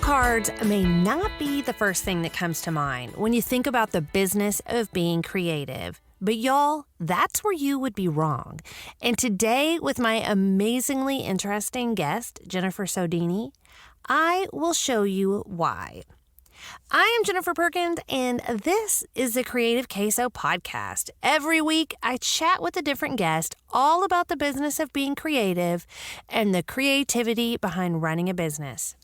cards may not be the first thing that comes to mind when you think about the business of being creative. But y'all, that's where you would be wrong. And today, with my amazingly interesting guest, Jennifer Sodini, I will show you why. I am Jennifer Perkins, and this is the Creative Queso podcast. Every week, I chat with a different guest all about the business of being creative and the creativity behind running a business.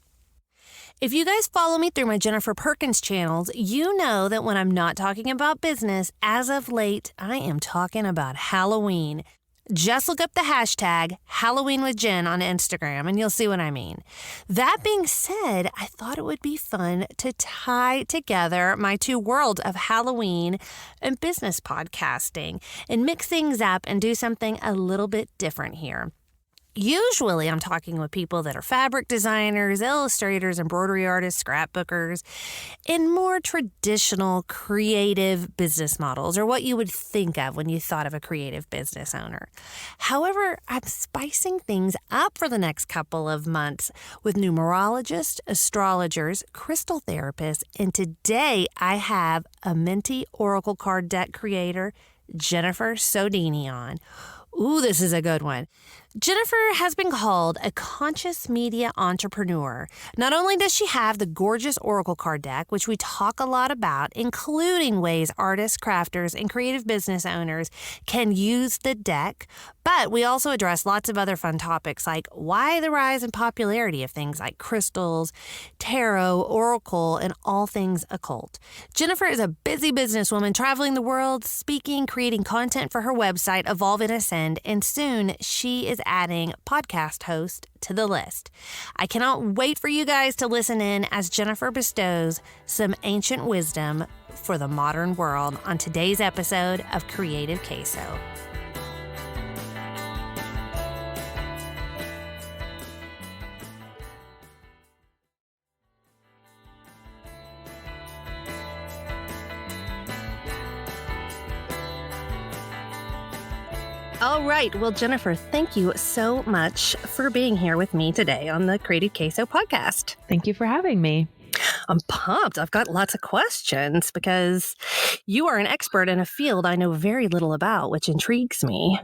If you guys follow me through my Jennifer Perkins channels, you know that when I'm not talking about business, as of late, I am talking about Halloween. Just look up the hashtag Halloween with Jen on Instagram and you'll see what I mean. That being said, I thought it would be fun to tie together my two worlds of Halloween and business podcasting and mix things up and do something a little bit different here. Usually I'm talking with people that are fabric designers, illustrators, embroidery artists, scrapbookers, and more traditional creative business models, or what you would think of when you thought of a creative business owner. However, I'm spicing things up for the next couple of months with numerologists, astrologers, crystal therapists, and today I have Amenti Oracle Card Deck creator Jennifer Sodini on. Ooh, this is a good one. Jennifer has been called a conscious media entrepreneur. Not only does she have the gorgeous Oracle card deck, which we talk a lot about, including ways artists, crafters, and creative business owners can use the deck, but we also address lots of other fun topics like why the rise in popularity of things like crystals, tarot, oracle, and all things occult. Jennifer is a busy businesswoman traveling the world, speaking, creating content for her website, Evolve and Ascend, and soon she is adding podcast host to the list. I cannot wait for you guys to listen in as Jennifer bestows some ancient wisdom for the modern world on today's episode of Creative Queso. All right. Well, Jennifer, thank you so much for being here with me today on the Creative Queso podcast. Thank you for having me. I'm pumped. I've got lots of questions because you are an expert in a field I know very little about, which intrigues me.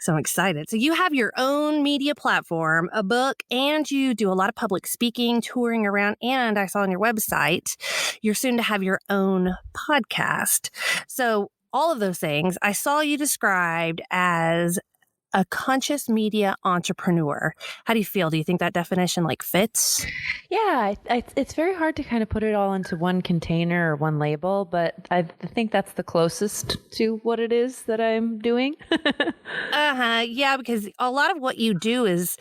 So I'm excited. So you have your own media platform, a book, and you do a lot of public speaking, touring around, and I saw on your website, you're soon to have your own podcast. So all of those things, I saw you described as a conscious media entrepreneur. How do you feel? Do you think that definition fits? Yeah, it's very hard to kind of put it all into one container or one label, but I think that's the closest to what it is that I'm doing. Yeah, because a lot of what you do is,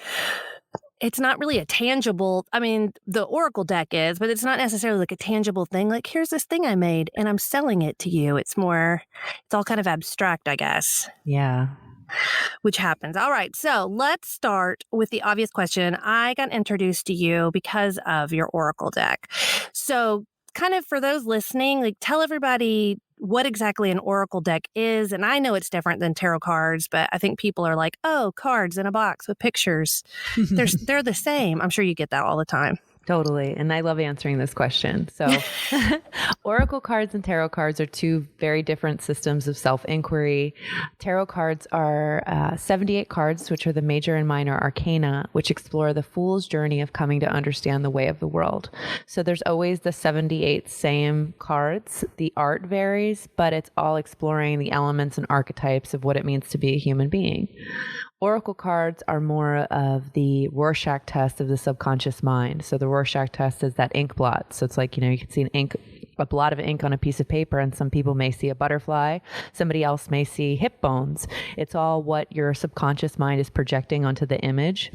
it's not really a tangible, the Oracle deck is, but it's not necessarily a tangible thing. Here's this thing I made and I'm selling it to you. It's all kind of abstract, I guess. Yeah. Which happens. All right. So let's start with the obvious question. I got introduced to you because of your Oracle deck. So kind of for those listening, tell everybody what exactly an Oracle deck is. And I know it's different than tarot cards, but I think people are like, oh, cards in a box with pictures. They're the same. I'm sure you get that all the time. Totally. And I love answering this question. So Oracle cards and tarot cards are two very different systems of self-inquiry. Tarot cards are 78 cards, which are the major and minor arcana, which explore the fool's journey of coming to understand the way of the world. So there's always the 78 same cards. The art varies, but it's all exploring the elements and archetypes of what it means to be a human being. Oracle cards are more of the Rorschach test of the subconscious mind. So the Rorschach test is that ink blot. So it's you can see a blot of ink on a piece of paper, and some people may see a butterfly. Somebody else may see hip bones. It's all what your subconscious mind is projecting onto the image.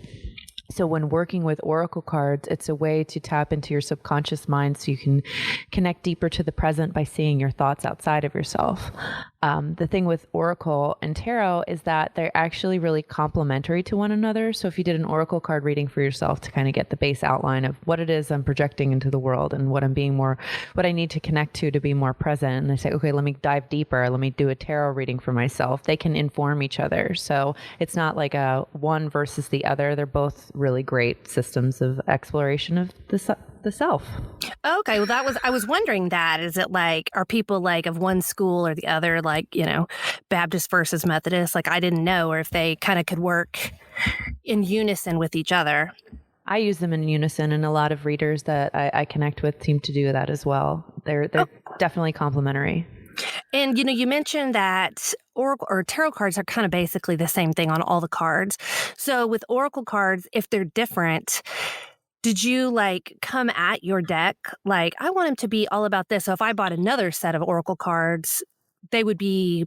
So when working with Oracle cards, it's a way to tap into your subconscious mind so you can connect deeper to the present by seeing your thoughts outside of yourself. The thing with Oracle and Tarot is that they're actually really complementary to one another. So if you did an Oracle card reading for yourself to kind of get the base outline of what it is I'm projecting into the world and what I need to connect to be more present. And I say, okay, let me dive deeper. Let me do a tarot reading for myself. They can inform each other. So it's not like a one versus the other. They're both really great systems of exploration of the self. Okay, well, I was wondering that. Is it like, are people like of one school or the other, like, Baptist versus Methodist? Like, I didn't know, or if they kind of could work in unison with each other. I use them in unison, and a lot of readers that I connect with seem to do that as well. They're definitely complementary. And, you mentioned that Oracle or tarot cards are kind of basically the same thing on all the cards. So with Oracle cards, if they're different, did you like come at your deck like, I want them to be all about this? So if I bought another set of Oracle cards, they would be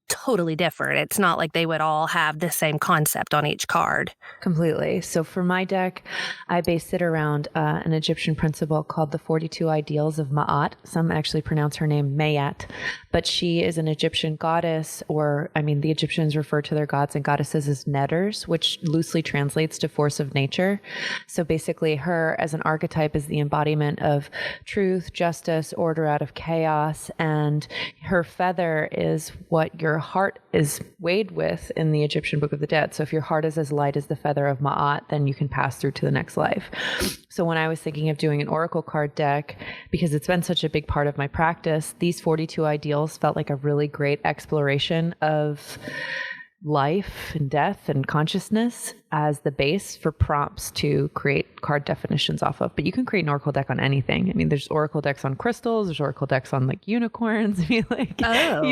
totally different. It's not like they would all have the same concept on each card. Completely. So for my deck, I based it around an Egyptian principle called the 42 Ideals of Maat. Some actually pronounce her name Maat, but she is an Egyptian goddess, the Egyptians refer to their gods and goddesses as netters, which loosely translates to force of nature. So basically her as an archetype is the embodiment of truth, justice, order out of chaos, and her feather is what your heart is weighed with in the Egyptian Book of the Dead. So if your heart is as light as the feather of Maat, then you can pass through to the next life. So when I was thinking of doing an Oracle card deck, because it's been such a big part of my practice, these 42 ideals felt like a really great exploration of life and death and consciousness as the base for prompts to create card definitions off of. But you can create an Oracle deck on anything. I mean, there's Oracle decks on crystals, there's Oracle decks on like unicorns. You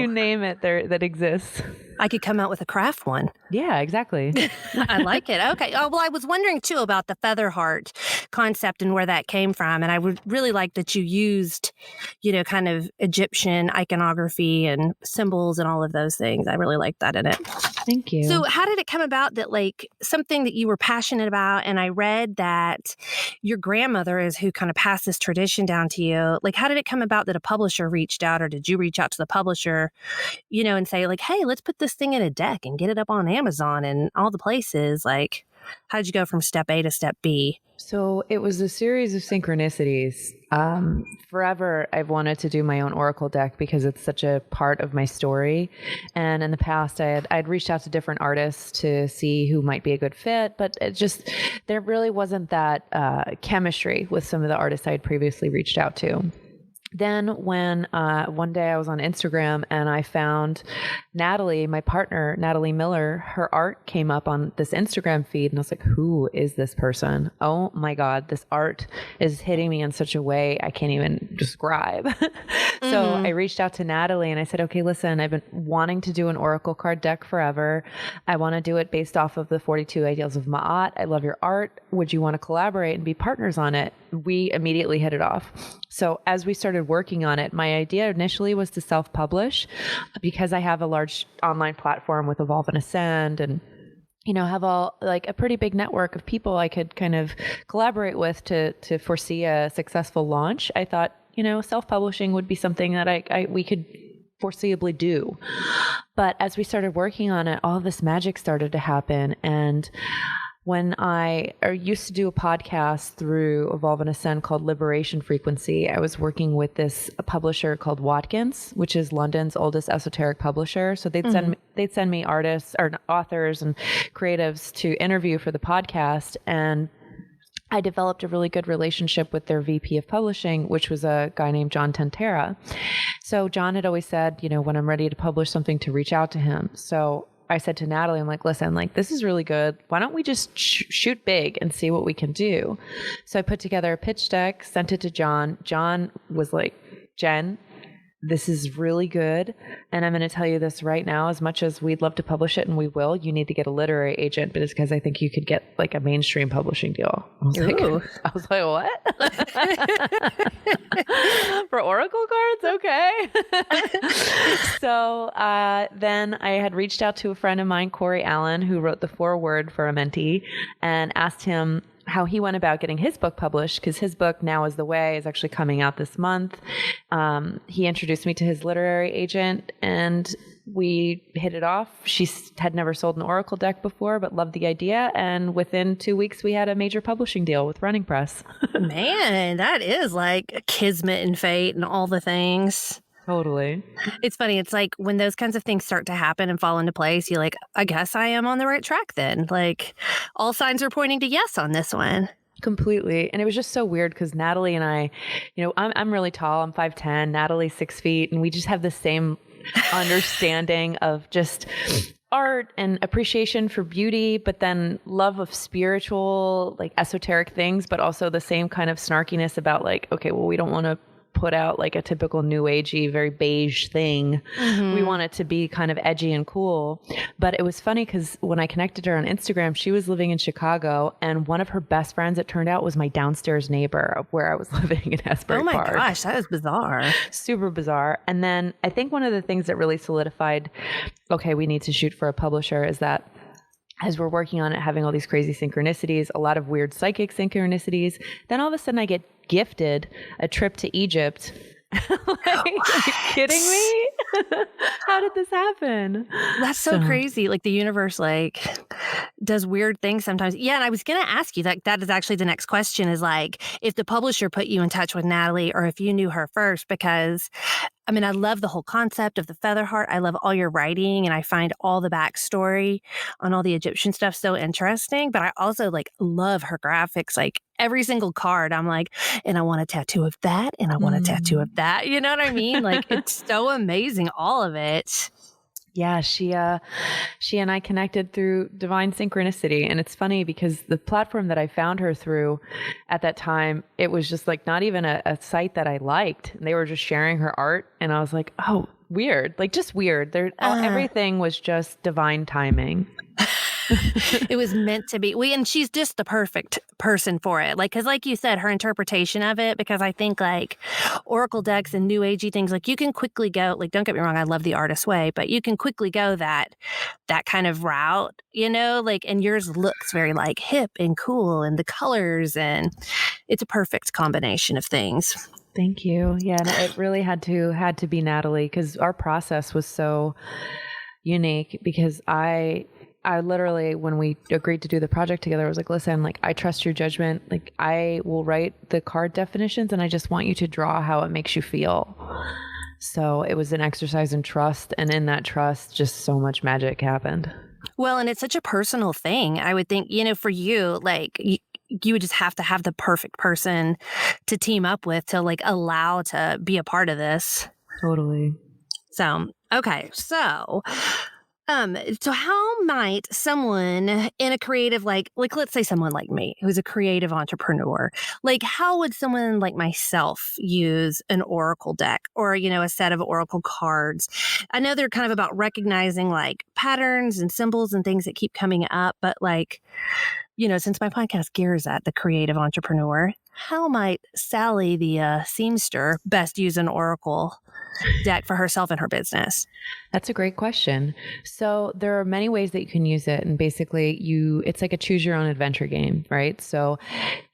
name it, that exists. I could come out with a craft one. Yeah, exactly. I like it. Okay. Oh, well, I was wondering too about the feather heart concept and where that came from. And I would really like that you used, kind of Egyptian iconography and symbols and all of those things. I really like that in it. Thank you. So how did it come about that like something that you were passionate about? And I read that your grandmother is who kind of passed this tradition down to you. Like, how did it come about that a publisher reached out, or did you reach out to the publisher, and say like, hey, let's put this thing in a deck and get it up on Amazon and all the places? Like, how did you go from step A to step B? So it was a series of synchronicities. Forever, I've wanted to do my own Oracle deck because it's such a part of my story. And in the past, I'd reached out to different artists to see who might be a good fit, but there really wasn't that chemistry with some of the artists I had previously reached out to. Then when one day I was on Instagram and I found Natalie, my partner, Natalie Miller, her art came up on this Instagram feed and I was like, who is this person? Oh my God, this art is hitting me in such a way I can't even describe. So I reached out to Natalie and I said, okay, listen, I've been wanting to do an Oracle card deck forever. I want to do it based off of the 42 Ideals of Maat. I love your art. Would you want to collaborate and be partners on it? We immediately hit it off. So as we started working on it, my idea initially was to self-publish because I have a large online platform with Evolve and Ascend and have a pretty big network of people I could kind of collaborate with to foresee a successful launch. I thought, self-publishing would be something that we could foreseeably do. But as we started working on it, all this magic started to happen. And when I used to do a podcast through Evolve and Ascend called Liberation Frequency, I was working with a publisher called Watkins, which is London's oldest esoteric publisher. So they'd send me artists or authors and creatives to interview for the podcast. And I developed a really good relationship with their VP of publishing, which was a guy named John Tantera. So John had always said, when I'm ready to publish something, to reach out to him. So I said to Natalie, I'm like, listen, this is really good. Why don't we just shoot big and see what we can do? So I put together a pitch deck, sent it to John. John was like, Jen, this is really good. And I'm going to tell you this right now, as much as we'd love to publish it and we will, you need to get a literary agent, but it's because I think you could get like a mainstream publishing deal. I was like, what? For Oracle cards? Okay. So then I had reached out to a friend of mine, Corey Allen, who wrote the foreword for Amenti, and asked him, how he went about getting his book published, because his book, Now is the Way, is actually coming out this month. He introduced me to his literary agent, and we hit it off. She had never sold an Oracle deck before, but loved the idea. And within 2 weeks, we had a major publishing deal with Running Press. Man, that is like kismet and fate and all the things. Totally. It's funny. It's like when those kinds of things start to happen and fall into place, you're like, I guess I am on the right track then. Like all signs are pointing to yes on this one. Completely. And it was just so weird because Natalie and I, I'm really tall. I'm 5'10", Natalie's 6 feet. And we just have the same understanding of just art and appreciation for beauty, but then love of spiritual, like esoteric things, but also the same kind of snarkiness about like, okay, well, we don't want to put out like a typical new agey, very beige thing. Mm-hmm. We want it to be kind of edgy and cool. But it was funny because when I connected her on Instagram, she was living in Chicago, and one of her best friends, it turned out, was my downstairs neighbor where I was living in Asbury Park. Oh my gosh, that is bizarre. Super bizarre. And then I think one of the things that really solidified, okay, we need to shoot for a publisher, is that as we're working on it, having all these crazy synchronicities, a lot of weird psychic synchronicities, then all of a sudden I get gifted a trip to Egypt. Are you kidding me? How did this happen? That's so crazy. Like the universe like does weird things sometimes. Yeah, and I was going to ask you that is actually the next question, is like if the publisher put you in touch with Natalie or if you knew her first, because I mean, I love the whole concept of the feather heart. I love all your writing, and I find all the backstory on all the Egyptian stuff so interesting. But I also like love her graphics. Like every single card, I'm like, and I want a tattoo of that, and I want a tattoo of that. You know what I mean? Like it's so amazing, all of it. Yeah, she and I connected through divine synchronicity. And it's funny because the platform that I found her through at that time, it was just like not even a site that I liked. They were just sharing her art. And I was like, oh, weird. Like just weird. Everything was just divine timing. It was meant to be. And she's just the perfect person for it. Like, because like you said, her interpretation of it, because I think like Oracle decks and new agey things, like you can quickly go, like, don't get me wrong, I love the artist way, but you can quickly go that kind of route, like, and yours looks very like hip and cool, and the colors, and it's a perfect combination of things. Thank you. Yeah. And it really had to be Natalie, because our process was so unique, because I literally, when we agreed to do the project together, I was like, listen, like, I trust your judgment. Like, I will write the card definitions, and I just want you to draw how it makes you feel. So it was an exercise in trust. And in that trust, just so much magic happened. Well, and it's such a personal thing. I would think, for you, like, you would just have to have the perfect person to team up with to like allow to be a part of this. Totally. So, okay. So how might someone in a creative, like let's say someone like me, who's a creative entrepreneur, like how would someone like myself use an Oracle deck or, a set of Oracle cards? I know they're kind of about recognizing like patterns and symbols and things that keep coming up, but like, since my podcast gears at the creative entrepreneur, how might Sally, the seamster, best use an Oracle deck for herself and her business? That's a great question. So there are many ways that you can use it. And basically it's like a choose your own adventure game, right? So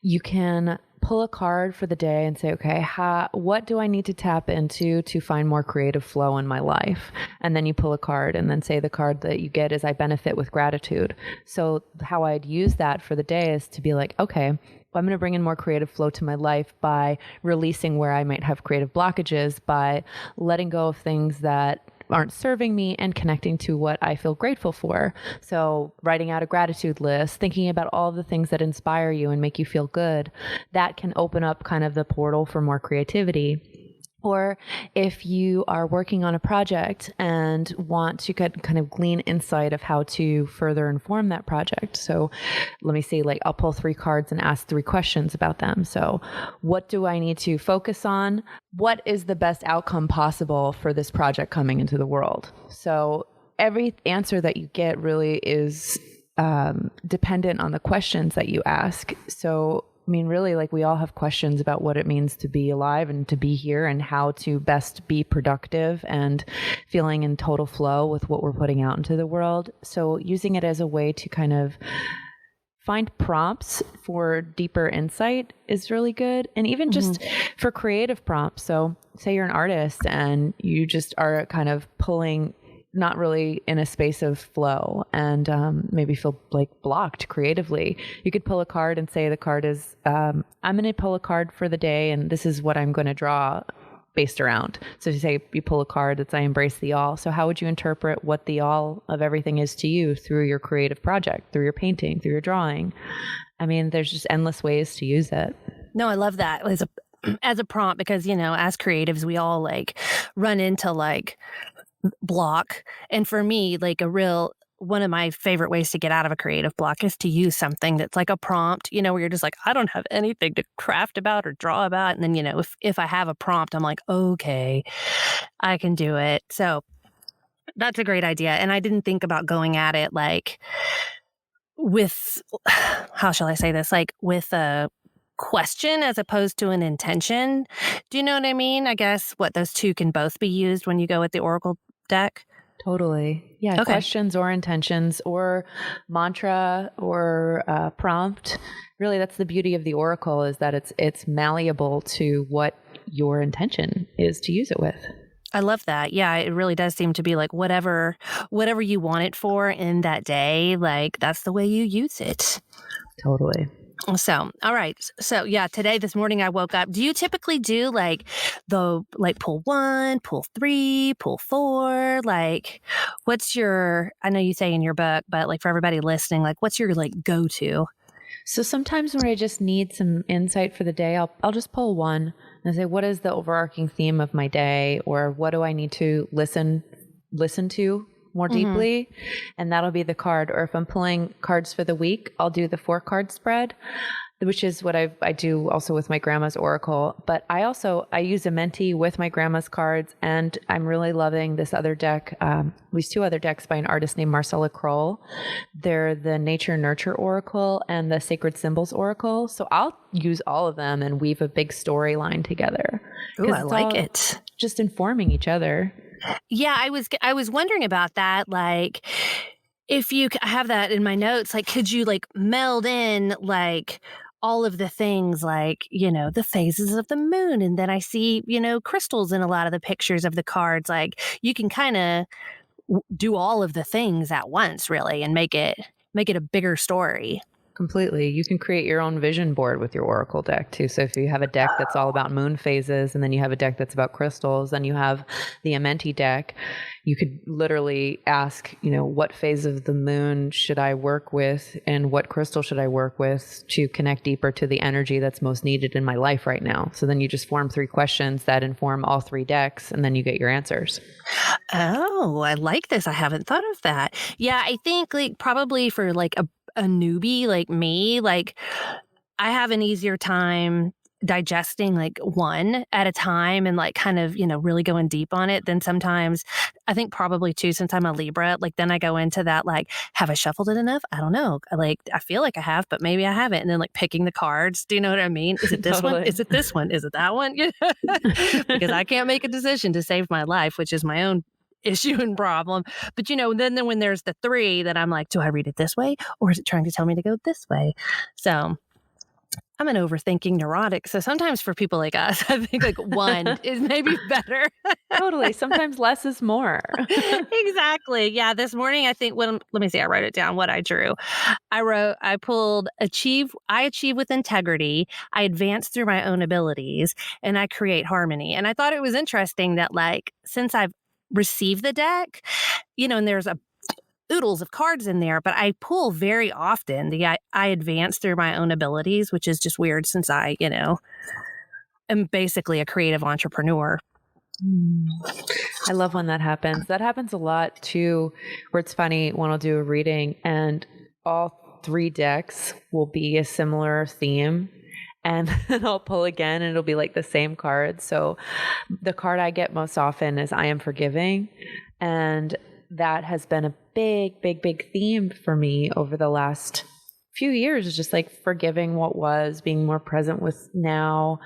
you can pull a card for the day and say, okay, what do I need to tap into to find more creative flow in my life? And then you pull a card and then say the card that you get is I benefit with gratitude. So how I'd use that for the day is to be like, okay, I'm going to bring in more creative flow to my life by releasing where I might have creative blockages, by letting go of things that aren't serving me and connecting to what I feel grateful for. So writing out a gratitude list, thinking about all the things that inspire you and make you feel good, that can open up kind of the portal for more creativity. Or if you are working on a project and want to kind of glean insight of how to further inform that project. So let me see, like I'll pull 3 cards and ask 3 questions about them. So what do I need to focus on? What is the best outcome possible for this project coming into the world? So every answer that you get really is dependent on the questions that you ask. So really, like we all have questions about what it means to be alive and to be here and how to best be productive and feeling in total flow with what we're putting out into the world. So using it as a way to kind of find prompts for deeper insight is really good. And even just for creative prompts. So say you're an artist and you just are kind of pulling, not really in a space of flow, and maybe feel like blocked creatively. You could pull a card and say the card is, I'm going to pull a card for the day and this is what I'm going to draw based around. So you say you pull a card that's I embrace the all. So how would you interpret what the all of everything is to you through your creative project, through your painting, through your drawing? I mean, there's just endless ways to use it. No, I love that as a prompt, because, you know, as creatives, we all like run into like block. And for me, like one of my favorite ways to get out of a creative block is to use something that's like a prompt, you know, where you're just like, I don't have anything to craft about or draw about. And then, you know, if I have a prompt, I'm like, okay, I can do it. So that's a great idea. And I didn't think about going at it like with, how shall I say this? Like with a question as opposed to an intention. Do you know what I mean? I guess those two can both be used when you go with the Oracle deck. Totally. Yeah. Okay. Questions or intentions or mantra or prompt. Really, that's the beauty of the Oracle, is that it's malleable to what your intention is to use it with. I love that. Yeah, it really does seem to be like whatever you want it for in that day, like that's the way you use it. Totally. So, all right. So, yeah, this morning I woke up. Do you typically do pull 1, pull 3, pull 4? Like, what's your, I know you say in your book, but like for everybody listening, like what's your like go-to? So sometimes when I just need some insight for the day, I'll just pull 1 and say, what is the overarching theme of my day? Or what do I need to listen to more deeply? And that'll be the card. Or if I'm pulling cards for the week, I'll do the 4-card spread, which is what I do also with my grandma's Oracle. But I use Amenti with my grandma's cards, and I'm really loving this other deck. These 2 other decks by an artist named Marcella Kroll. They're the Nature Nurture Oracle and the Sacred Symbols Oracle. So I'll use all of them and weave a big storyline together. Ooh, I like it. Just informing each other. Yeah, I was wondering about that. Like, if you have that in my notes, like, could you like meld in like all of the things, like, you know, the phases of the moon, and then I see, you know, crystals in a lot of the pictures of the cards. Like, you can kind of do all of the things at once, really, and make it a bigger story. Completely. You can create your own vision board with your Oracle deck too. So if you have a deck that's all about moon phases, and then you have a deck that's about crystals, and you have the Amenti deck, you could literally ask, you know, what phase of the moon should I work with and what crystal should I work with to connect deeper to the energy that's most needed in my life right now. So then you just form 3 questions that inform all 3 decks, and then you get your answers. Oh, I like this. I haven't thought of that. Yeah, I think like probably for like a newbie like me, like I have an easier time digesting like 1 at a time and like kind of, you know, really going deep on it. Then sometimes I think probably too, since I'm a Libra, like then I go into that, like, have I shuffled it enough? I don't know. Like, I feel like I have, but maybe I haven't. And then like picking the cards. Do you know what I mean? Is it this Totally. one? Is it this one? Is it that one? Because I can't make a decision to save my life, which is my own issue and problem. But, you know, then when there's the 3 that I'm like, do I read it this way? Or is it trying to tell me to go this way? So I'm an overthinking neurotic. So sometimes for people like us, I think like 1 is maybe better. Totally. Sometimes less is more. Exactly. Yeah. This morning, I think let me see, I wrote it down what I drew. I pulled I achieve with integrity. I advance through my own abilities, and I create harmony. And I thought it was interesting that like, since I've received the deck, you know, and there's oodles of cards in there, but I pull very often I advance through my own abilities, which is just weird since I, you know, am basically a creative entrepreneur. I love when that happens. That happens a lot too, where it's funny when I'll do a reading and all 3 decks will be a similar theme. And then I'll pull again and it'll be like the same card. So the card I get most often is I am forgiving. And that has been a big, big, big theme for me over the last few years, is just like forgiving what was, being more present with now,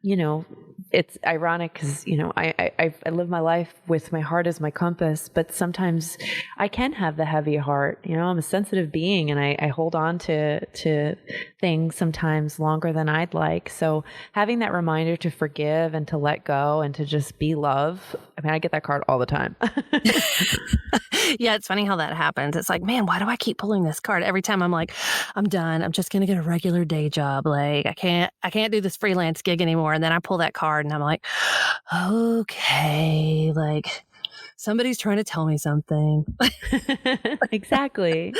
you know, it's ironic because, I live my life with my heart as my compass, but sometimes I can have the heavy heart. I'm a sensitive being, and I hold on to things sometimes longer than I'd like. So having that reminder to forgive and to let go and to just be love. I mean, I get that card all the time. Yeah, it's funny how that happens. It's like, man, why do I keep pulling this card every time? I'm like, I'm done. I'm just gonna get a regular day job. Like, I can't do this freelance gig anymore. And then I pull that card and I'm like, okay, like somebody's trying to tell me something. Exactly.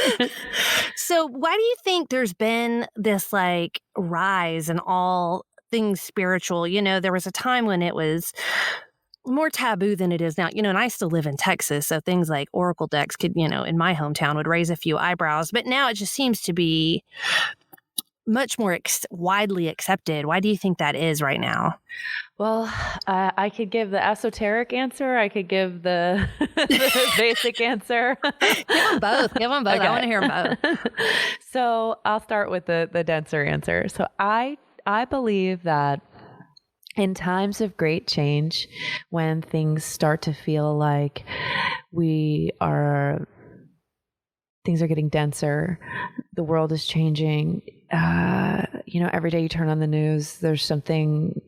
So why do you think there's been this like rise in all things spiritual? There was a time when it was more taboo than it is now, and I still live in Texas. So things like Oracle decks could, in my hometown would raise a few eyebrows, but now it just seems to be much more widely accepted. Why do you think that is right now? Well, I could give the esoteric answer. I could give the, the basic answer. Give them both. Okay. I want to hear them both. So I'll start with the denser answer. So I believe that in times of great change, when things start to feel like things are getting denser, the world is changing. Every day you turn on the news, there's something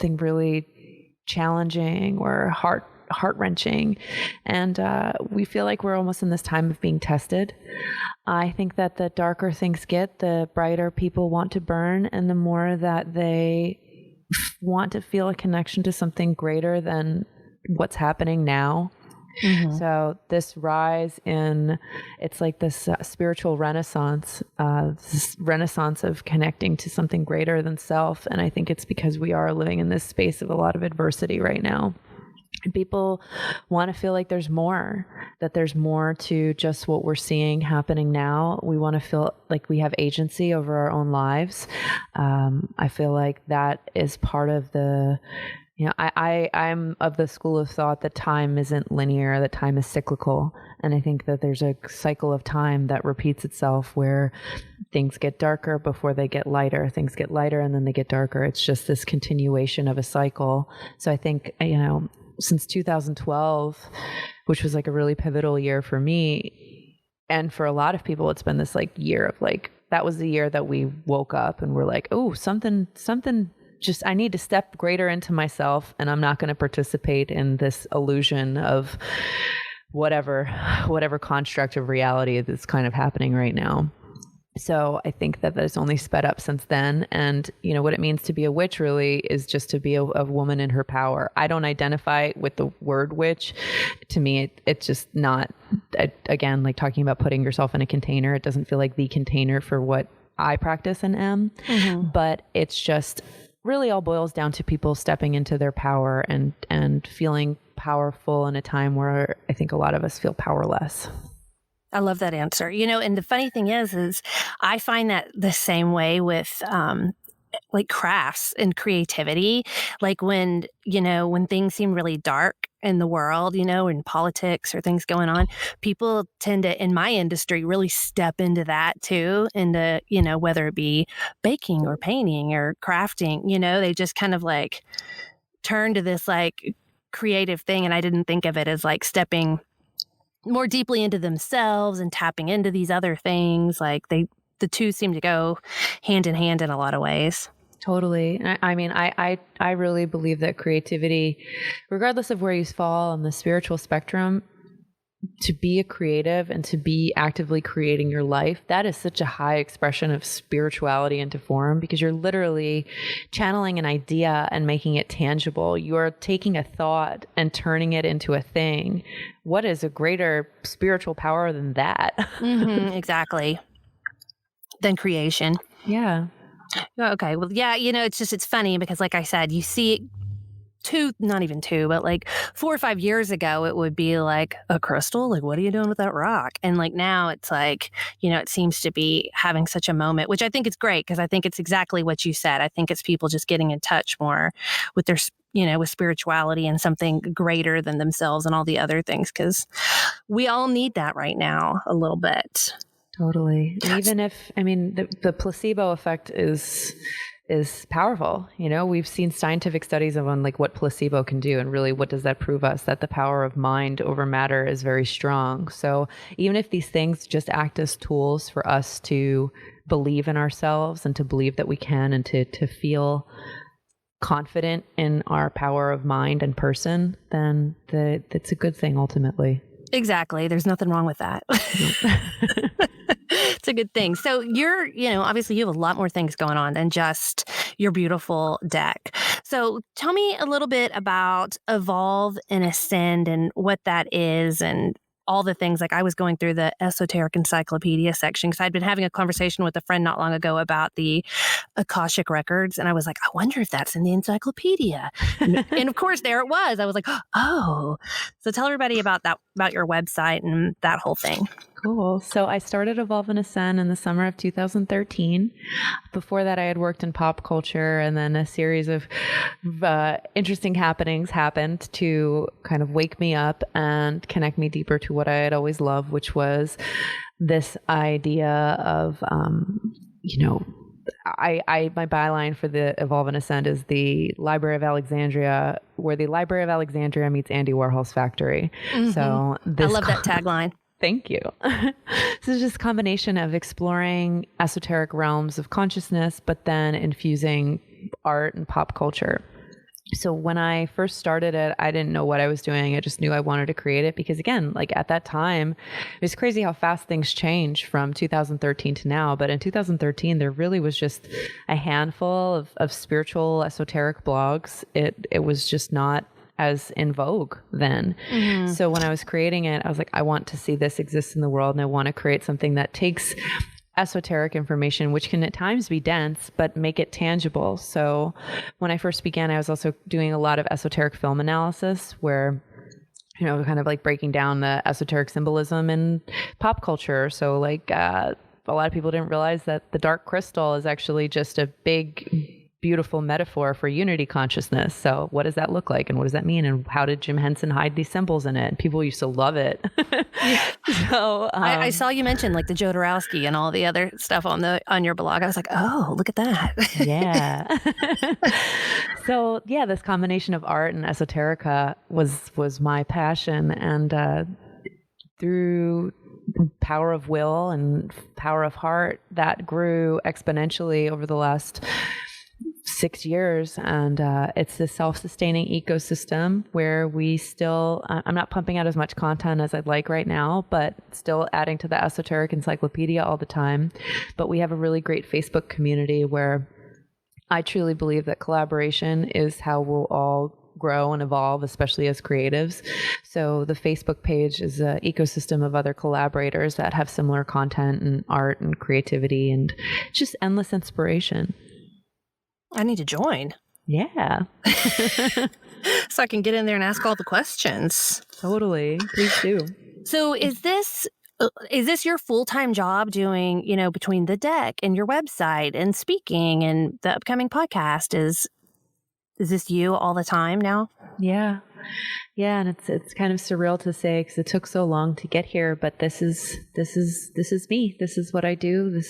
really challenging or heart-wrenching. And we feel like we're almost in this time of being tested. I think that the darker things get, the brighter people want to burn, and the more that they want to feel a connection to something greater than what's happening now. Mm-hmm. So this rise it's like this spiritual renaissance, this renaissance of connecting to something greater than self. And I think it's because we are living in this space of a lot of adversity right now. And people want to feel like that there's more to just what we're seeing happening now. We want to feel like we have agency over our own lives. I feel like that is part of I'm of the school of thought that time isn't linear, that time is cyclical. And I think that there's a cycle of time that repeats itself where things get darker before they get lighter. Things get lighter and then they get darker. It's just this continuation of a cycle. So I think, since 2012, which was like a really pivotal year for me, and for a lot of people, it's been this like year of like, that was the year that we woke up and we're like, oh, something just, I need to step greater into myself, and I'm not going to participate in this illusion of whatever construct of reality that's kind of happening right now. So I think that has only sped up since then. And, what it means to be a witch really is just to be a woman in her power. I don't identify with the word witch. To me, it's just not, again, like talking about putting yourself in a container. It doesn't feel like the container for what I practice and am. Mm-hmm. But it's just really all boils down to people stepping into their power and feeling powerful in a time where I think a lot of us feel powerless. I love that answer. And the funny thing is I find that the same way with like crafts and creativity. Like when things seem really dark in the world, in politics or things going on, people tend to, in my industry, really step into that too, into, whether it be baking or painting or crafting, they just kind of like turn to this like creative thing. And I didn't think of it as like stepping more deeply into themselves and tapping into these other things. Like the two seem to go hand in hand in a lot of ways. Totally. I mean, I really believe that creativity, regardless of where you fall on the spiritual spectrum, to be a creative and to be actively creating your life, that is such a high expression of spirituality into form, because you're literally channeling an idea and making it tangible. You're taking a thought and turning it into a thing. What is a greater spiritual power than that? Mm-hmm, exactly. Than creation. Yeah. Okay. Well, yeah, it's funny because like I said, you see it not even two, but like 4 or 5 years ago, it would be like a crystal. Like, what are you doing with that rock? And like now it's like, it seems to be having such a moment, which I think is great because I think it's exactly what you said. I think it's people just getting in touch more with their, with spirituality and something greater than themselves and all the other things, because we all need that right now a little bit. Totally. And even if, the placebo effect is is powerful. You know, we've seen scientific studies on like what placebo can do, and really what does that prove us? That the power of mind over matter is very strong. So even if these things just act as tools for us to believe in ourselves and to believe that we can, and to feel confident in our power of mind and person, then that's a good thing ultimately. Exactly. There's nothing wrong with that. It's a good thing. So you're, obviously you have a lot more things going on than just your beautiful deck. So tell me a little bit about Evolve and Ascend and what that is, and all the things. Like, I was going through the esoteric encyclopedia section because I'd been having a conversation with a friend not long ago about the Akashic records. And I was like, I wonder if that's in the encyclopedia. And of course, there it was. I was like, oh. So tell everybody about that, about your website and that whole thing. Cool. So I started Evolve and Ascend in the summer of 2013. Before that, I had worked in pop culture, and then a series of interesting happenings happened to kind of wake me up and connect me deeper to what I had always loved, which was this idea of, my byline for the Evolve and Ascend is the Library of Alexandria, where the Library of Alexandria meets Andy Warhol's factory. Mm-hmm. So I love that tagline. Thank you. This is just a combination of exploring esoteric realms of consciousness, but then infusing art and pop culture. So when I first started it, I didn't know what I was doing. I just knew I wanted to create it because, again, like at that time, it was crazy how fast things change from 2013 to now. But in 2013, there really was just a handful of spiritual, esoteric blogs. It was just not as in vogue then. Mm-hmm. So when I was creating it, I was like, I want to see this exist in the world, and I want to create something that takes esoteric information, which can at times be dense, but make it tangible. So when I first began, I was also doing a lot of esoteric film analysis where, kind of like breaking down the esoteric symbolism in pop culture. So like a lot of people didn't realize that the dark crystal is actually just a big, beautiful metaphor for unity consciousness. So what does that look like, and what does that mean, and how did Jim Henson hide these symbols in it? And people used to love it. So I saw you mention like the Jodorowsky and all the other stuff on your blog. I was like, oh, look at that. Yeah. So yeah, this combination of art and esoterica was my passion, and through power of will and power of heart, that grew exponentially over the last 6 years. And it's this self-sustaining ecosystem where we still, I'm not pumping out as much content as I'd like right now, but still adding to the esoteric encyclopedia all the time. But we have a really great Facebook community where I truly believe that collaboration is how we'll all grow and evolve, especially as creatives. So the Facebook page is an ecosystem of other collaborators that have similar content and art and creativity, and just endless inspiration. I need to join. Yeah. So I can get in there and ask all the questions. Totally. Please do. So is this your full-time job doing, between the deck and your website and speaking and the upcoming podcast? Is this you all the time now? Yeah. Yeah. And it's kind of surreal to say because it took so long to get here, but this is me. This is what I do.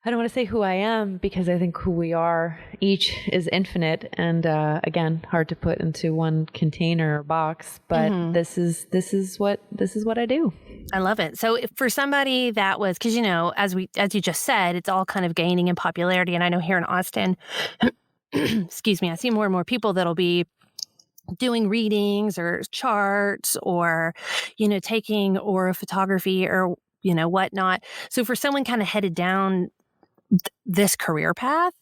I don't want to say who I am because I think who we are each is infinite, and again, hard to put into one container or box. But mm-hmm. this is what I do. I love it. So for somebody that was, because as you just said, it's all kind of gaining in popularity, and I know here in Austin, excuse me, I see more and more people that'll be doing readings or charts or taking aura photography or whatnot. So for someone kind of headed down this career path,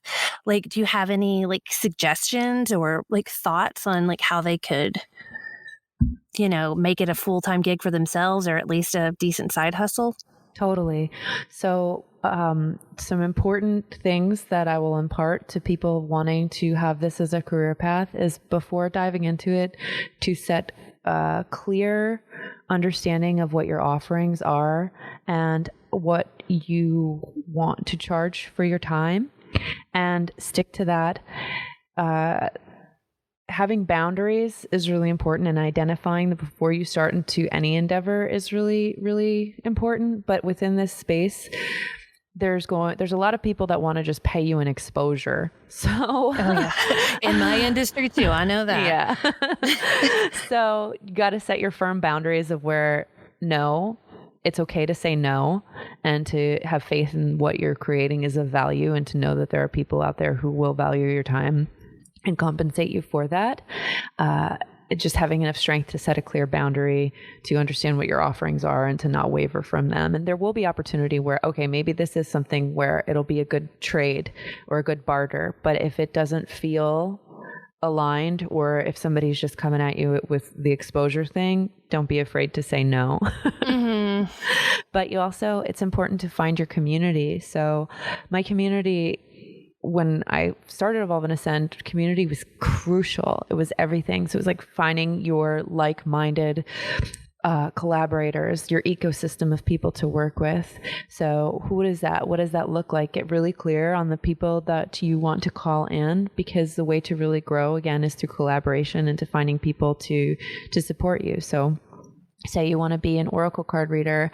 like, do you have any like suggestions or like thoughts on like how they could, make it a full-time gig for themselves, or at least a decent side hustle? Totally. So some important things that I will impart to people wanting to have this as a career path is, before diving into it, to set a clear understanding of what your offerings are and what you want to charge for your time, and stick to that. Having boundaries is really important, and identifying them before you start into any endeavor is really, really important. But within this space, there's a lot of people that want to just pay you an exposure. So oh, yeah. In my industry too, I know that. Yeah. So you got to set your firm boundaries of where no, it's okay to say no, and to have faith in what you're creating is of value, and to know that there are people out there who will value your time and compensate you for that. Just having enough strength to set a clear boundary, to understand what your offerings are, and to not waver from them. And there will be opportunity where, okay, maybe this is something where it'll be a good trade or a good barter. But if it doesn't feel aligned, or if somebody's just coming at you with the exposure thing, don't be afraid to say no. Mm-hmm. But it's important to find your community. So my community, when I started Evolve and Ascend, community was crucial. It was everything. So it was like finding your like-minded collaborators, your ecosystem of people to work with. So who is that? What does that look like? Get really clear on the people that you want to call in, because the way to really grow, again, is through collaboration and to finding people to support you. So say you want to be an Oracle card reader,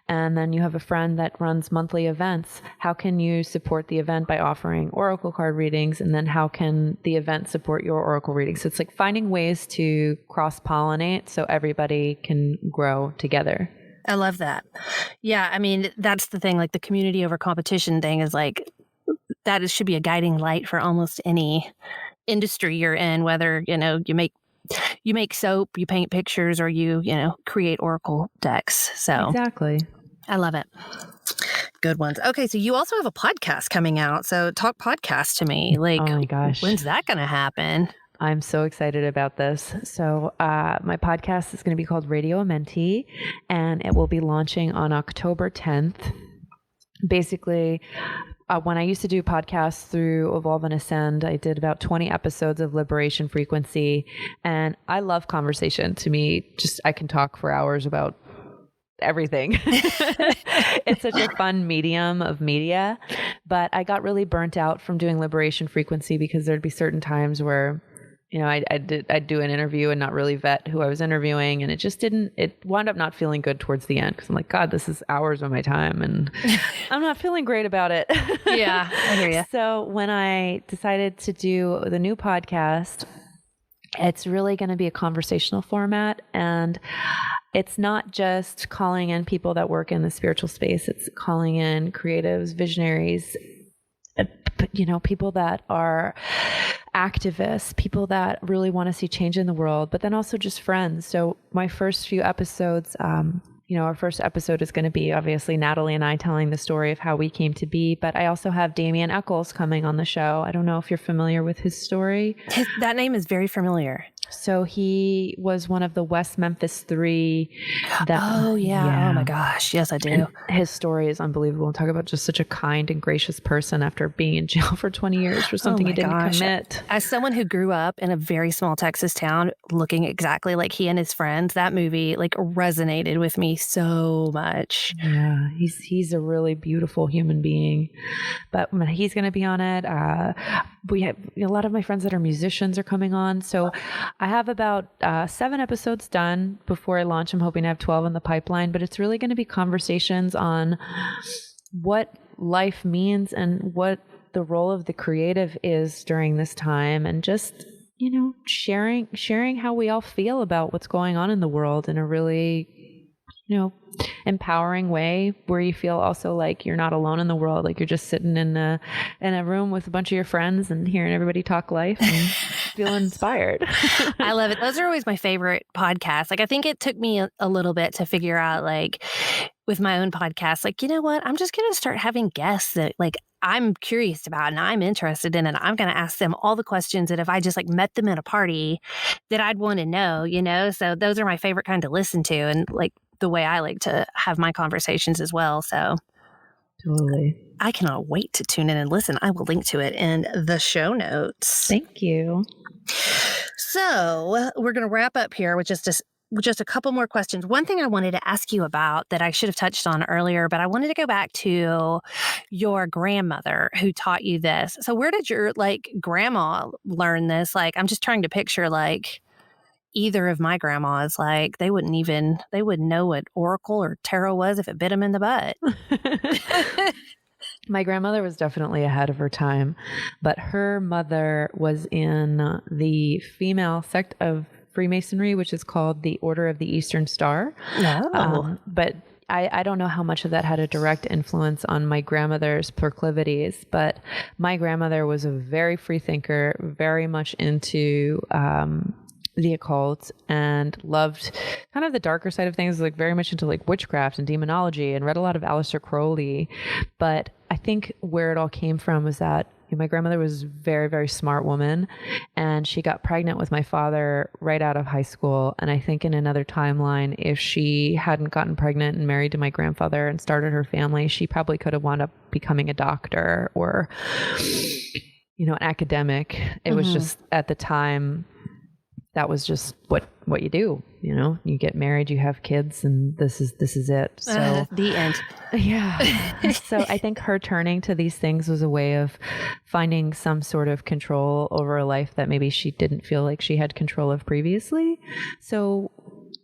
and then you have a friend that runs monthly events. How can you support the event by offering Oracle card readings? And then how can the event support your Oracle readings? So it's like finding ways to cross-pollinate so everybody can grow together. I love that. Yeah, I mean, that's the thing, like the community over competition thing is like, should be a guiding light for almost any industry you're in, whether, you make soap, you paint pictures, or you create Oracle decks. So exactly. I love it. Good ones. Okay, so you also have a podcast coming out. So talk podcast to me. Like, oh my gosh, when's that going to happen? I'm so excited about this. So my podcast is going to be called Radio Amenti, and it will be launching on October 10th. Basically, when I used to do podcasts through Evolve and Ascend, I did about 20 episodes of Liberation Frequency, and I love conversation. To me, I can talk for hours about everything. It's such a fun medium of media, but I got really burnt out from doing Liberation Frequency because there'd be certain times where I'd do an interview and not really vet who I was interviewing. And it wound up not feeling good towards the end. Cause I'm like, God, this is hours of my time and I'm not feeling great about it. Yeah, I hear you. So when I decided to do the new podcast, it's really going to be a conversational format. And it's not just calling in people that work in the spiritual space. It's calling in creatives, visionaries, people that are activists, people that really want to see change in the world, but then also just friends. So my first few episodes, our first episode is going to be obviously Natalie and I telling the story of how we came to be, but I also have Damien Eccles coming on the show. I don't know if you're familiar with his story. That name is very familiar. So he was one of the West Memphis 3. Oh my gosh. Yes, I do. And his story is unbelievable. We'll talk about just such a kind and gracious person after being in jail for 20 years for something he didn't commit. As someone who grew up in a very small Texas town looking exactly like he and his friends, that movie resonated with me so much. Yeah, he's a really beautiful human being. But he's going to be on it. We have a lot of my friends that are musicians are coming on. So I have about 7 episodes done before I launch. I'm hoping to have 12 in the pipeline, but it's really going to be conversations on what life means and what the role of the creative is during this time, and just, sharing how we all feel about what's going on in the world in a really, empowering way, where you feel also like you're not alone in the world. Like you're just sitting in a room with a bunch of your friends and hearing everybody talk life and feel inspired. I love it. Those are always my favorite podcasts. I think it took me a little bit to figure out, with my own podcast, you know what? I'm just going to start having guests that I'm curious about and I'm interested in, and I'm going to ask them all the questions that if I just met them at a party that I'd want to know, So those are my favorite kind to listen to, and the way I like to have my conversations as well. So totally. I cannot wait to tune in and listen. I will link to it in the show notes. Thank you. So we're going to wrap up here with just a couple more questions. One thing I wanted to ask you about that I should have touched on earlier, but I wanted to go back to your grandmother who taught you this. So where did your grandma learn this? I'm just trying to picture either of my grandmas, they wouldn't know what Oracle or Tarot was if it bit them in the butt. My grandmother was definitely ahead of her time, but her mother was in the female sect of Freemasonry, which is called the Order of the Eastern Star. But I don't know how much of that had a direct influence on my grandmother's proclivities, but my grandmother was a very free thinker, very much into the occult, and loved kind of the darker side of things, like very much into like witchcraft and demonology, and read a lot of Aleister Crowley. But I think where it all came from was that my grandmother was a very, very smart woman, and she got pregnant with my father right out of high school. And I think in another timeline, if she hadn't gotten pregnant and married to my grandfather and started her family, she probably could have wound up becoming a doctor or, an academic. It was just at the time, that was just what you do. You get married, you have kids, and this is it. So the end. Yeah. So I think her turning to these things was a way of finding some sort of control over a life that maybe she didn't feel like she had control of previously. So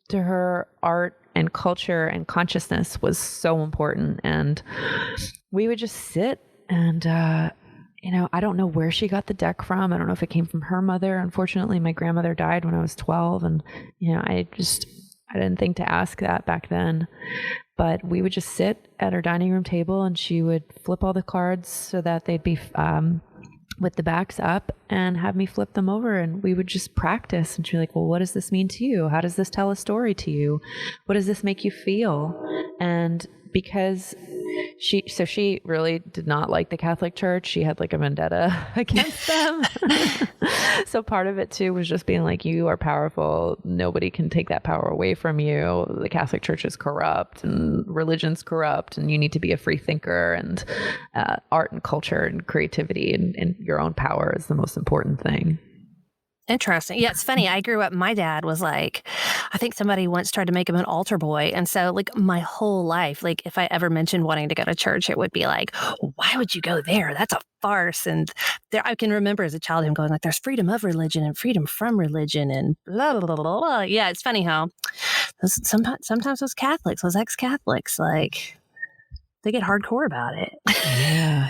to her, art and culture and consciousness was so important. And we would just sit and, I don't know where she got the deck from. I don't know if it came from her mother. Unfortunately, my grandmother died when I was 12. And, I didn't think to ask that back then. But we would just sit at her dining room table, and she would flip all the cards so that they'd be with the backs up, and have me flip them over, and we would just practice. And she'd be like, well, what does this mean to you? How does this tell a story to you? What does this make you feel? And because she really did not like the Catholic Church. She had like a vendetta against them. So part of it too was just being like, you are powerful. Nobody can take that power away from you. The Catholic Church is corrupt, and religion's corrupt, and you need to be a free thinker, and art and culture and creativity and your own power is the most important thing. Interesting. Yeah, it's funny. I grew up, my dad was like, I think somebody once tried to make him an altar boy. And so like my whole life, like if I ever mentioned wanting to go to church, it would be like, why would you go there? That's a farce. And there, I can remember as a child him going like, there's freedom of religion and freedom from religion and blah, blah, blah, blah, blah. Yeah, it's funny how sometimes those Catholics, those ex-Catholics, like they get hardcore about it.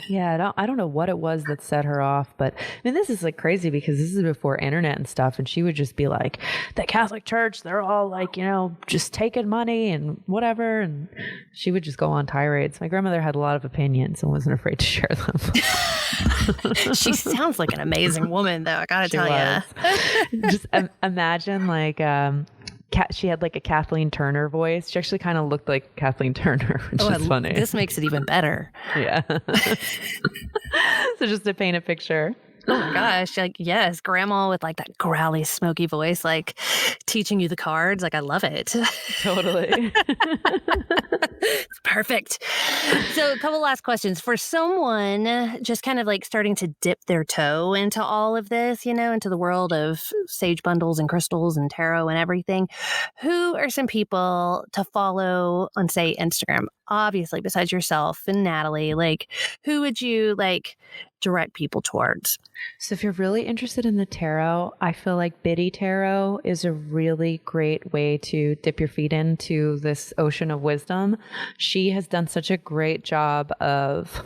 Yeah. I don't know what it was that set her off, but I mean, this is like crazy because this is before internet and stuff. And she would just be like, the Catholic Church, they're all like, just taking money and whatever. And she would just go on tirades. My grandmother had a lot of opinions and wasn't afraid to share them. She sounds like an amazing woman, though. I gotta tell you. Just imagine like, she had like a Kathleen Turner voice. She actually kind of looked like Kathleen Turner, which is funny. This makes it even better. Yeah. So just to paint a picture. Oh my gosh. Like, yes, grandma with like that growly, smoky voice, like teaching you the cards. Like, I love it. Totally. It's perfect. So a couple last questions. For someone just kind of like starting to dip their toe into all of this, into the world of sage bundles and crystals and tarot and everything, who are some people to follow on, say, Instagram? Obviously, besides yourself and Natalie, like, who would you like direct people towards? So if you're really interested in the tarot, I feel like Biddy Tarot is a really great way to dip your feet into this ocean of wisdom. She has done such a great job of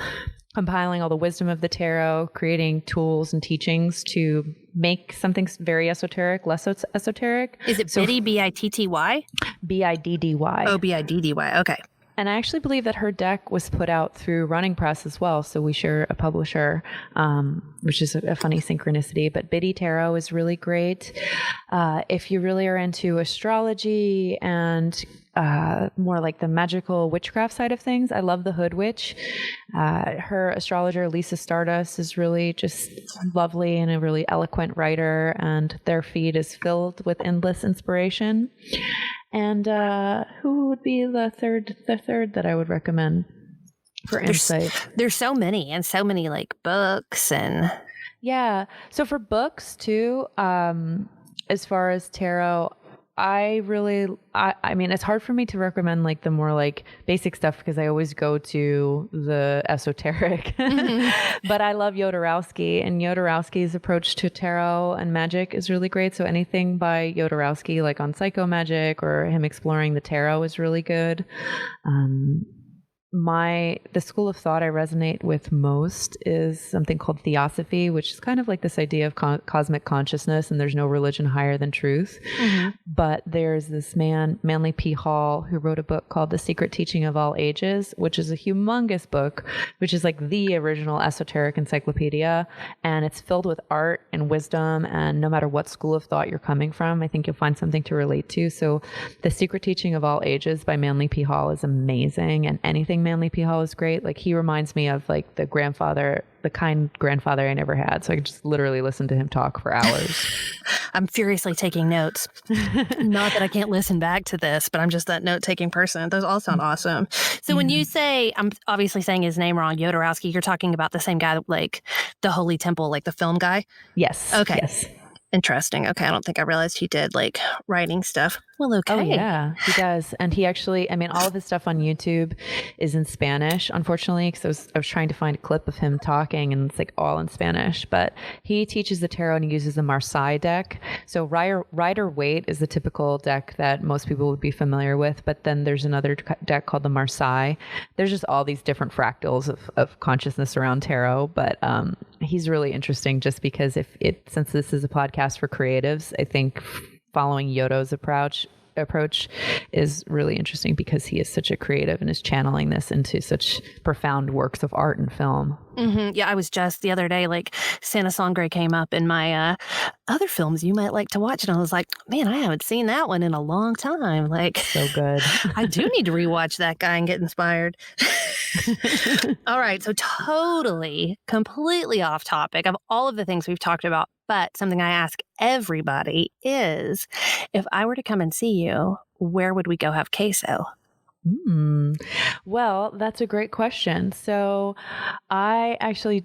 compiling all the wisdom of the tarot, creating tools and teachings to make something very esoteric, less esoteric. Is it Biddy, B-I-T-T-Y? B-I-D-D-Y. Oh, B-I-D-D-Y. Okay. And I actually believe that her deck was put out through Running Press as well. So we share a publisher, which is a funny synchronicity. But Biddy Tarot is really great. If you really are into astrology and more like the magical witchcraft side of things, I love the Hood Witch. Her astrologer, Lisa Stardust, is really just lovely and a really eloquent writer. And their feed is filled with endless inspiration. And who would be the third that I would recommend for insight? There's so many, and so many like books and yeah. So for books too, as far as tarot, I mean, it's hard for me to recommend like the more like basic stuff because I always go to the esoteric, but I love Jodorowsky, and Jodorowsky's approach to tarot and magic is really great. So anything by Jodorowsky, like on psychomagic or him exploring the tarot, is really good. the school of thought I resonate with most is something called theosophy, which is kind of like this idea of cosmic consciousness, and there's no religion higher than truth. Mm-hmm. But there's this man, Manly P. Hall, who wrote a book called The Secret Teaching of All Ages, which is a humongous book, which is like the original esoteric encyclopedia. And it's filled with art and wisdom. And no matter what school of thought you're coming from, I think you'll find something to relate to. So The Secret Teaching of All Ages by Manly P. Hall is amazing. And anything Manly P. Hall is great. Like, he reminds me of like the kind grandfather I never had. So I could just literally listen to him talk for hours. I'm furiously taking notes. Not that I can't listen back to this, but I'm just that note-taking person. Those all sound awesome. So when you say, I'm obviously saying his name wrong, Jodorowsky, you're talking about the same guy, like the Holy Temple, like the film guy? Yes. Okay. Yes. Interesting. Okay. I don't think I realized he did like writing stuff. Well, okay. Oh, yeah, he does. And he actually, I mean, all of his stuff on YouTube is in Spanish, unfortunately, because I was trying to find a clip of him talking and it's like all in Spanish. But he teaches the tarot and he uses the Marseille deck. So Rider-Waite is the typical deck that most people would be familiar with. But then there's another deck called the Marseille. There's just all these different fractals of consciousness around tarot. But he's really interesting just because since this is a podcast for creatives, I think following Yodo's approach is really interesting because he is such a creative and is channeling this into such profound works of art and film. Mm-hmm. Yeah, I was just the other day, like Santa Sangre came up in my other films you might like to watch. And I was like, man, I haven't seen that one in a long time. Like, so good. I do need to rewatch that guy and get inspired. All right. So totally, completely off topic of all of the things we've talked about. But something I ask everybody is, if I were to come and see you, where would we go have queso? Well, that's a great question. So I actually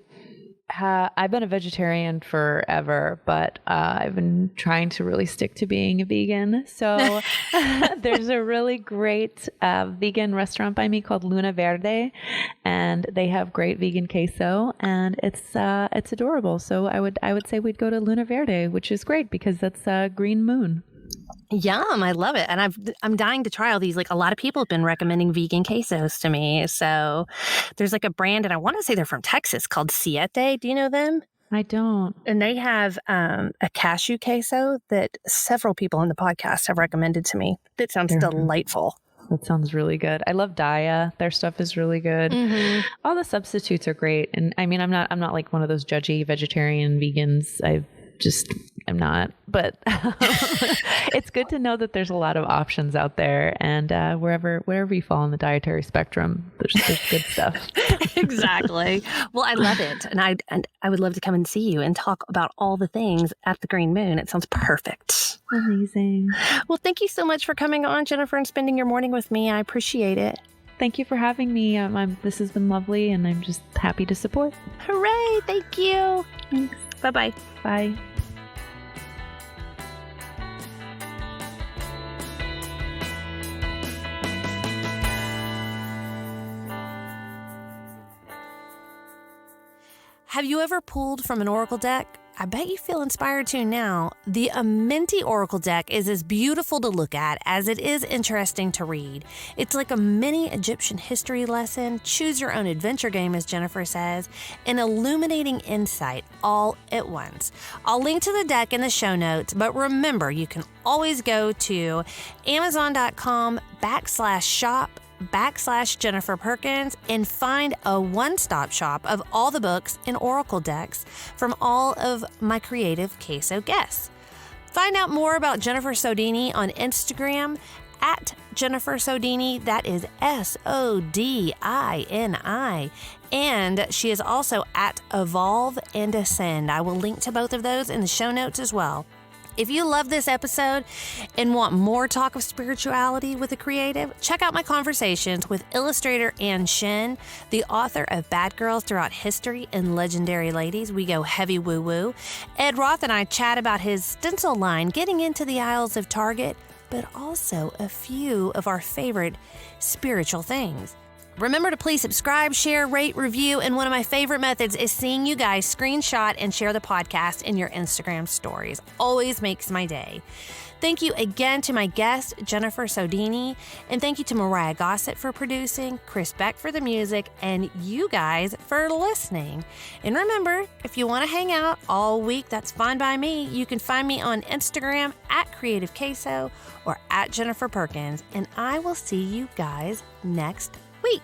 I've been a vegetarian forever, but I've been trying to really stick to being a vegan. So there's a really great vegan restaurant by me called Luna Verde, and they have great vegan queso, and it's adorable. So I would say we'd go to Luna Verde, which is great because that's Green Moon. Yum, I love it. And I'm dying to try all these. Like, a lot of people have been recommending vegan quesos to me. So there's like a brand, and I want to say they're from Texas, called Siete. Do you know them? I don't. And they have a cashew queso that several people in the podcast have recommended to me. That sounds delightful. That sounds really good. I love Daya. Their stuff is really good. Mm-hmm. All the substitutes are great. And I mean, I'm not like one of those judgy vegetarian vegans. I'm not, but it's good to know that there's a lot of options out there, and wherever you fall on the dietary spectrum, there's good stuff. Exactly. Well, I love it, and I would love to come and see you and talk about all the things at the Green Moon. It sounds perfect. Amazing. Well, thank you so much for coming on, Jennifer, and spending your morning with me. I appreciate it. Thank you for having me. This has been lovely, and I'm just happy to support. Hooray! Thank you. Thanks. Bye-bye. Bye. Have you ever pulled from an Oracle deck? I bet you feel inspired to now. The Amenti Oracle Deck is as beautiful to look at as it is interesting to read. It's like a mini Egyptian history lesson, choose your own adventure game, as Jennifer says, an illuminating insight all at once. I'll link to the deck in the show notes, but remember, you can always go to Amazon.com/shop/Jennifer Perkins and find a one-stop shop of all the books and Oracle decks from all of my Creative Queso guests. Find out more about Jennifer Sodini on Instagram at Jennifer Sodini. That is Sodini. And she is also at Evolve and Ascend. I will link to both of those in the show notes as well. If you love this episode and want more talk of spirituality with a creative, check out my conversations with illustrator Ann Shin, the author of Bad Girls Throughout History and Legendary Ladies. We go heavy woo-woo. Ed Roth and I chat about his stencil line, getting into the aisles of Target, but also a few of our favorite spiritual things. Remember to please subscribe, share, rate, review, and one of my favorite methods is seeing you guys screenshot and share the podcast in your Instagram stories. Always makes my day. Thank you again to my guest, Jennifer Sodini, and thank you to Mariah Gossett for producing, Chris Beck for the music, and you guys for listening. And remember, if you want to hang out all week, that's fine by me. You can find me on Instagram at Creative Queso or at Jennifer Perkins, and I will see you guys next week.